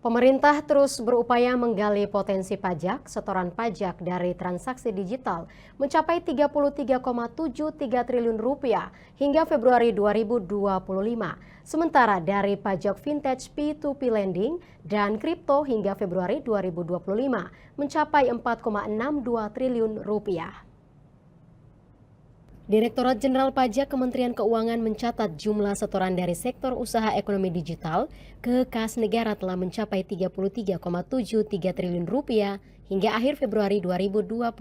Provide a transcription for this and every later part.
Pemerintah terus berupaya menggali potensi pajak. Setoran pajak dari transaksi digital mencapai 33,73 triliun rupiah hingga Februari 2025. Sementara dari pajak vintage P2P lending dan kripto hingga Februari 2025 mencapai 4,62 triliun rupiah. Direktorat Jenderal Pajak Kementerian Keuangan mencatat jumlah setoran dari sektor usaha ekonomi digital ke kas negara telah mencapai 33,73 triliun rupiah hingga akhir Februari 2025.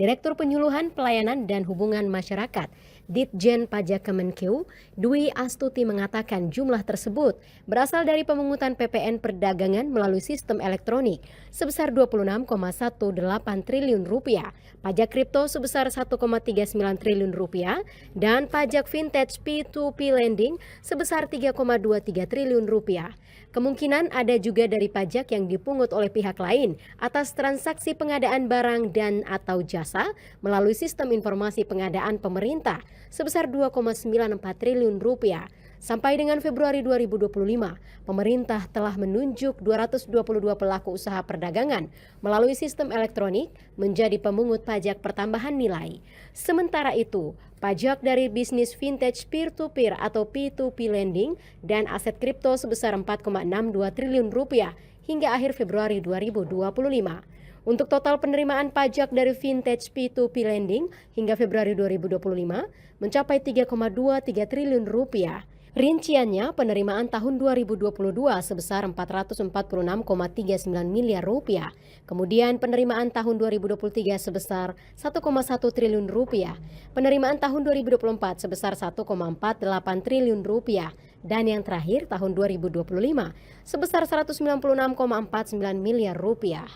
Direktur Penyuluhan Pelayanan dan Hubungan Masyarakat Ditjen Pajak Kemenkeu, Dwi Astuti mengatakan jumlah tersebut berasal dari pemungutan PPN perdagangan melalui sistem elektronik sebesar 26,18 triliun rupiah, pajak kripto sebesar 1,39 triliun rupiah, dan pajak vintage P2P lending sebesar 3,23 triliun rupiah. Kemungkinan ada juga dari pajak yang dipungut oleh pihak lain atas transaksi pengadaan barang dan atau jasa melalui sistem informasi pengadaan pemerintah sebesar 2,94 triliun rupiah. Sampai dengan Februari 2025, pemerintah telah menunjuk 222 pelaku usaha perdagangan melalui sistem elektronik menjadi pemungut pajak pertambahan nilai. Sementara itu, pajak dari bisnis vintage peer-to-peer atau P2P lending dan aset kripto sebesar 4,62 triliun rupiah hingga akhir Februari 2025. Untuk total penerimaan pajak dari vintage P2P lending hingga Februari 2025 mencapai 3,23 triliun rupiah. Rinciannya, penerimaan tahun 2022 sebesar 446,39 miliar rupiah. Kemudian penerimaan tahun 2023 sebesar 1,1 triliun rupiah. Penerimaan tahun 2024 sebesar 1,48 triliun rupiah. Dan yang terakhir tahun 2025 sebesar 196,49 miliar rupiah.